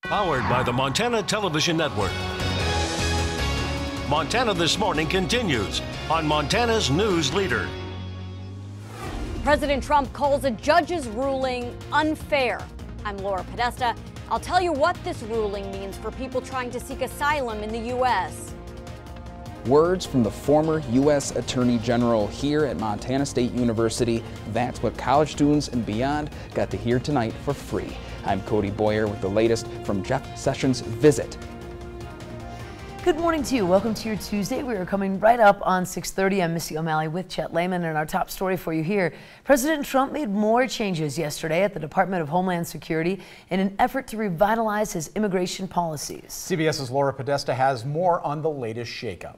Powered by the Montana Television Network. Montana This Morning continues on Montana's News Leader. President Trump calls a judge's ruling unfair. I'm Laura Podesta. I'll tell you what this ruling means for people trying to seek asylum in the U.S. Words from the former U.S. Attorney General here at Montana State University. That's what college students and beyond got to hear tonight for free. I'm Cody Boyer with the latest from Jeff Sessions' visit. Good morning to you. Welcome to your Tuesday. We are coming right up on 6:30. I'm Missy O'Malley with Chet Lehman, and our top story for you here. President Trump made more changes yesterday at the Department of Homeland Security in an effort to revitalize his immigration policies. CBS's Laura Podesta has more on the latest shakeup.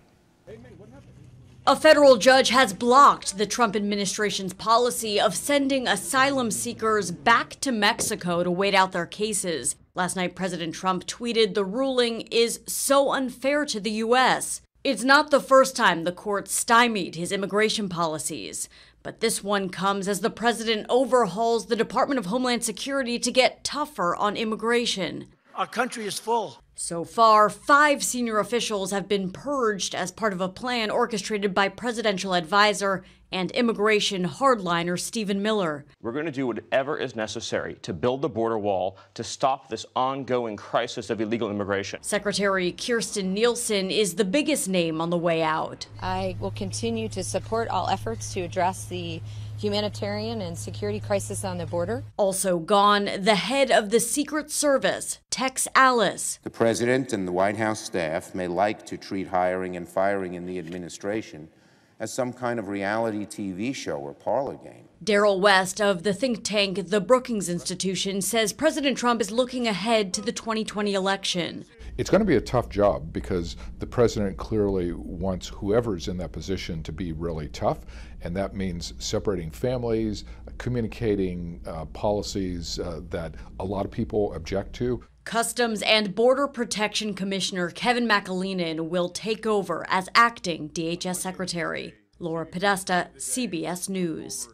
A federal judge has blocked the Trump administration's policy of sending asylum seekers back to Mexico to wait out their cases. Last night, President Trump tweeted the ruling is so unfair to the U.S. It's not the first time the court stymied his immigration policies, but this one comes as the president overhauls the Department of Homeland Security to get tougher on immigration. Our country is full. So far, 5 senior officials have been purged as part of a plan orchestrated by presidential advisor and immigration hardliner Stephen Miller. We're going to do whatever is necessary to build the border wall to stop this ongoing crisis of illegal immigration. Secretary Kirstjen Nielsen is the biggest name on the way out. I will continue to support all efforts to address the humanitarian and security crisis on the border. Also gone, the head of the Secret Service, Tex Alice. The president and the White House staff may like to treat hiring and firing in the administration as some kind of reality TV show or parlor game. Daryl West of the think tank The Brookings Institution says President Trump is looking ahead to the 2020 election. It's going to be a tough job because the president clearly wants whoever's in that position to be really tough, and that means separating families, communicating policies that a lot of people object to. Customs and Border Protection Commissioner Kevin McAleenan will take over as acting DHS Secretary. Laura Podesta, CBS News.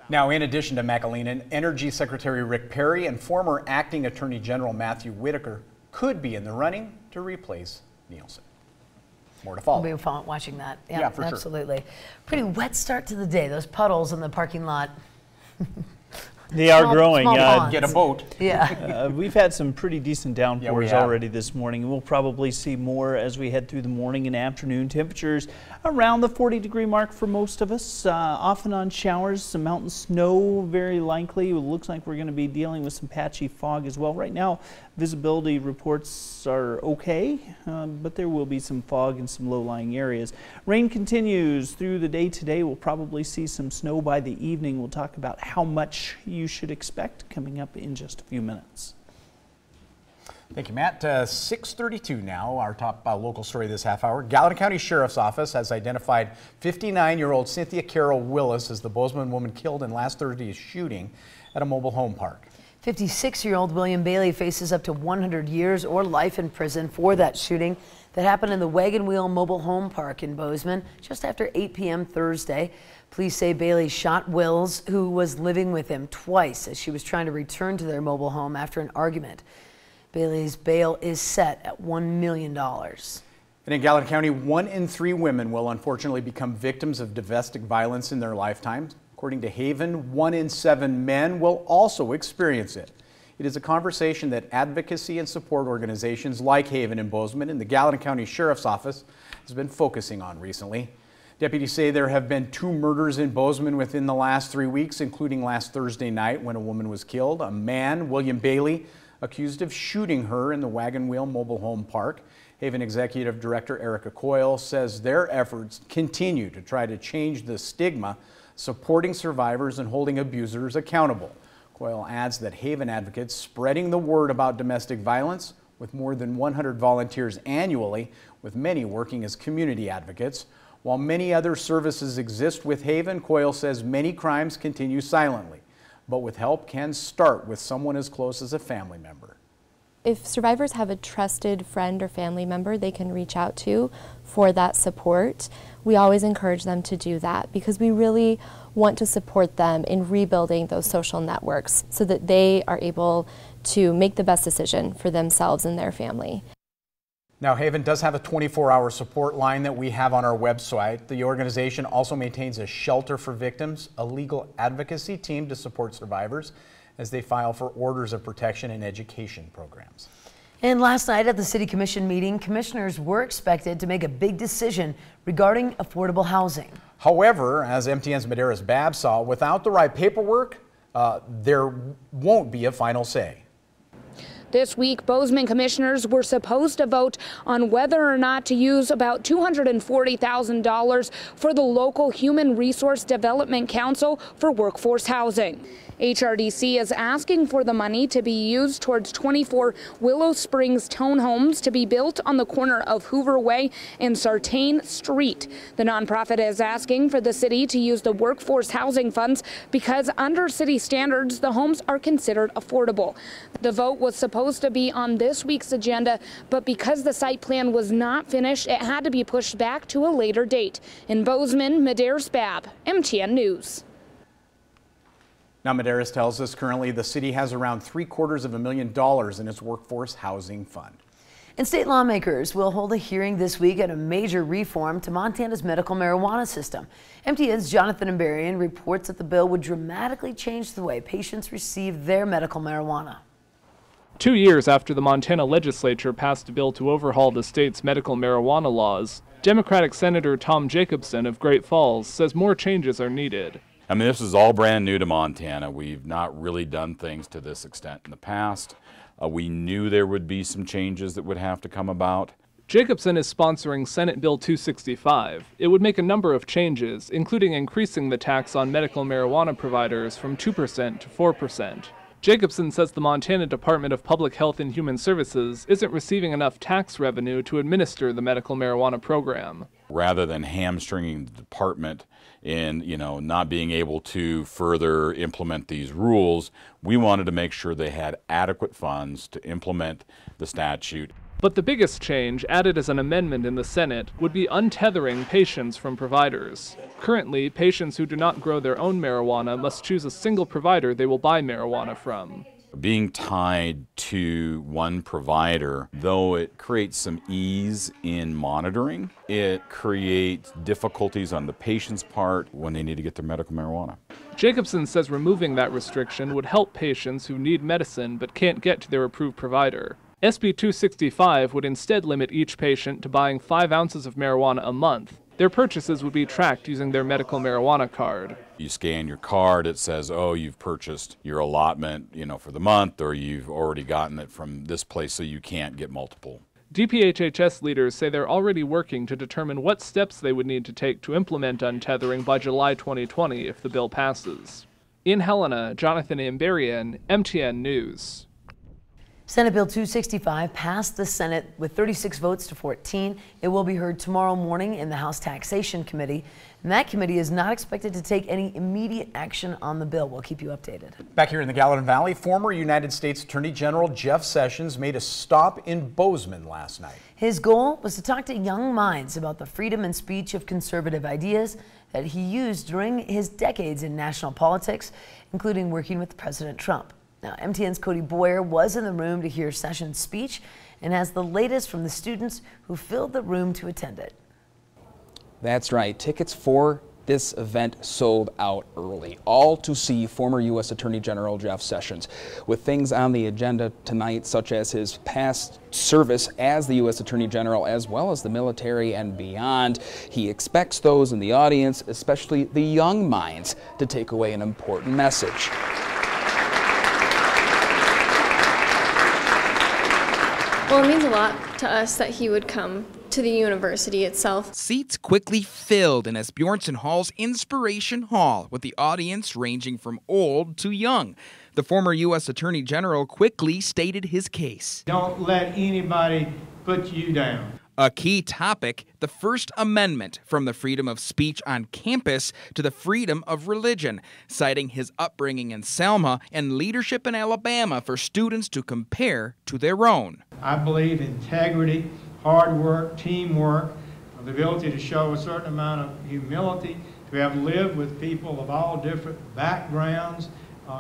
Now, in addition to McAleenan, Energy Secretary Rick Perry and former acting Attorney General Matthew Whitaker could be in the running to replace Nielsen. More to follow. We'll be watching that. Yeah, for sure. Absolutely. Pretty wet start to the day. Those puddles in the parking lot. They are growing. Get a boat. Yeah. We've had some pretty decent downpours already this morning. We'll probably see more as we head through the morning and afternoon. Temperatures around the 40-degree mark for most of us. Off and on showers, some mountain snow very likely. It looks like we're going to be dealing with some patchy fog as well. Right now, visibility reports are okay, but there will be some fog in some low-lying areas. Rain continues through the day today. We'll probably see some snow by the evening. We'll talk about how much you should expect coming up in just a few minutes. Thank you, Matt. 6:32 now, our top local story this half hour. Gallatin County Sheriff's Office has identified 59-year-old Cynthia Carol Willis as the Bozeman woman killed in last Thursday's shooting at a mobile home park. 56-year-old William Bailey faces up to 100 years or life in prison for that shooting that happened in the Wagon Wheel Mobile Home Park in Bozeman just after 8 p.m. Thursday. Police say Bailey shot Wills, who was living with him, twice as she was trying to return to their mobile home after an argument. Bailey's bail is set at $1 million. And in Gallatin County, 1 in 3 women will unfortunately become victims of domestic violence in their lifetime. According to Haven, 1 in 7 men will also experience it. It is a conversation that advocacy and support organizations like Haven and Bozeman and the Gallatin County Sheriff's Office has been focusing on recently. Deputies say there have been 2 murders in Bozeman within the last 3 weeks, including last Thursday night when a woman was killed. A man, William Bailey, accused of shooting her in the Wagon Wheel Mobile Home Park. Haven Executive Director Erica Coyle says their efforts continue to try to change the stigma, supporting survivors and holding abusers accountable. Coyle adds that Haven advocates spreading the word about domestic violence with more than 100 volunteers annually, with many working as community advocates. While many other services exist with Haven, Coyle says many crimes continue silently, but with help can start with someone as close as a family member. If survivors have a trusted friend or family member they can reach out to for that support, we always encourage them to do that because we really want to support them in rebuilding those social networks so that they are able to make the best decision for themselves and their family. Now, Haven does have a 24-hour support line that we have on our website. The organization also maintains a shelter for victims, a legal advocacy team to support survivors as they file for orders of protection and education programs. And last night at the City Commission meeting, commissioners were expected to make a big decision regarding affordable housing. However, as MTN's Medeiros Babb saw, without the right paperwork, there won't be a final say. This week, Bozeman commissioners were supposed to vote on whether or not to use about $240,000 for the local Human Resource Development Council for workforce housing. HRDC is asking for the money to be used towards 24 Willow Springs townhomes to be built on the corner of Hoover Way and Sartain Street. The nonprofit is asking for the city to use the workforce housing funds because under city standards, the homes are considered affordable. The vote was supposed to be on this week's agenda, but because the site plan was not finished, it had to be pushed back to a later date. In Bozeman, Medeiros Babb, MTN News. Now, Medeiros tells us currently the city has around $750,000 in its workforce housing fund. And state lawmakers will hold a hearing this week on a major reform to Montana's medical marijuana system. MTN's Jonathan Ambarian reports that the bill would dramatically change the way patients receive their medical marijuana. 2 years after the Montana legislature passed a bill to overhaul the state's medical marijuana laws, Democratic Senator Tom Jacobson of Great Falls says more changes are needed. I mean, this is all brand new to Montana. We've not really done things to this extent in the past. We knew there would be some changes that would have to come about. Jacobson is sponsoring Senate Bill 265. It would make a number of changes, including increasing the tax on medical marijuana providers from 2% to 4%. Jacobson says the Montana Department of Public Health and Human Services isn't receiving enough tax revenue to administer the medical marijuana program. Rather than hamstringing the department in, not being able to further implement these rules, we wanted to make sure they had adequate funds to implement the statute. But the biggest change, added as an amendment in the Senate, would be untethering patients from providers. Currently, patients who do not grow their own marijuana must choose a single provider they will buy marijuana from. Being tied to one provider, though it creates some ease in monitoring, it creates difficulties on the patient's part when they need to get their medical marijuana. Jacobson says removing that restriction would help patients who need medicine but can't get to their approved provider. SB 265 would instead limit each patient to buying 5 ounces of marijuana a month. Their purchases would be tracked using their medical marijuana card. You scan your card, it says, oh, you've purchased your allotment, for the month, or you've already gotten it from this place, so you can't get multiple. DPHHS leaders say they're already working to determine what steps they would need to take to implement untethering by July 2020 if the bill passes. In Helena, Jonathan Ambarian, MTN News. Senate Bill 265 passed the Senate with 36 votes to 14. It will be heard tomorrow morning in the House Taxation Committee, and that committee is not expected to take any immediate action on the bill. We'll keep you updated. Back here in the Gallatin Valley, former United States Attorney General Jeff Sessions made a stop in Bozeman last night. His goal was to talk to young minds about the freedom and speech of conservative ideas that he used during his decades in national politics, including working with President Trump. Now, MTN's Cody Boyer was in the room to hear Sessions' speech and has the latest from the students who filled the room to attend it. That's right. Tickets for this event sold out early, all to see former U.S. Attorney General Jeff Sessions. With things on the agenda tonight, such as his past service as the U.S. Attorney General, as well as the military and beyond, he expects those in the audience, especially the young minds, to take away an important message. Well, it means a lot to us that he would come to the university itself. Seats quickly filled in Asbjornson Hall's Inspiration Hall, with the audience ranging from old to young. The former U.S. Attorney General quickly stated his case. Don't let anybody put you down. A key topic, the First Amendment, from the freedom of speech on campus to the freedom of religion, citing his upbringing in Selma and leadership in Alabama for students to compare to their own. I believe integrity, hard work, teamwork, The ability to show a certain amount of humility, to have lived with people of all different backgrounds,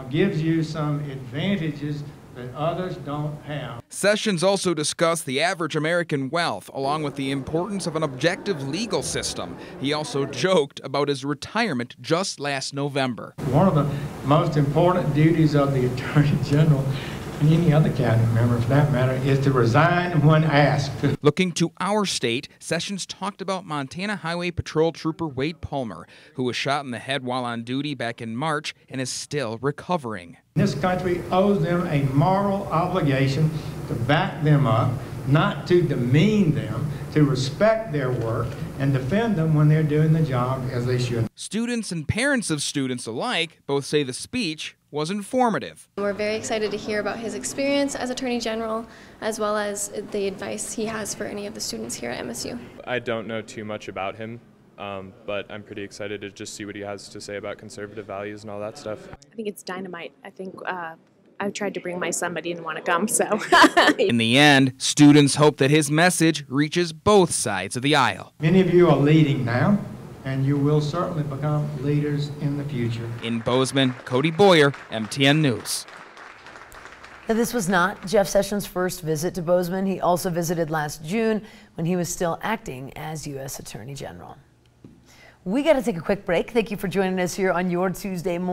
gives you some advantages that others don't have. Sessions also discussed the average American wealth, along with the importance of an objective legal system. He also joked about his retirement just last November. One of the most important duties of the Attorney General, and any other cabinet member for that matter, is to resign when asked. Looking to our state, Sessions talked about Montana Highway Patrol Trooper Wade Palmer, who was shot in the head while on duty back in March and is still recovering. This country owes them a moral obligation to back them up, not to demean them, to respect their work and defend them when they're doing the job as they should. Students and parents of students alike both say the speech was informative. We're very excited to hear about his experience as Attorney General, as well as the advice he has for any of the students here at MSU. I don't know too much about him, but I'm pretty excited to just see what he has to say about conservative values and all that stuff. I think it's dynamite. I think I've tried to bring my son, but he didn't want to come, so. In the end, students hope that his message reaches both sides of the aisle. Many of you are leading now, and you will certainly become leaders in the future. In Bozeman, Cody Boyer, MTN News. Now, this was not Jeff Sessions' first visit to Bozeman. He also visited last June when he was still acting as U.S. Attorney General. We got to take a quick break. Thank you for joining us here on your Tuesday morning.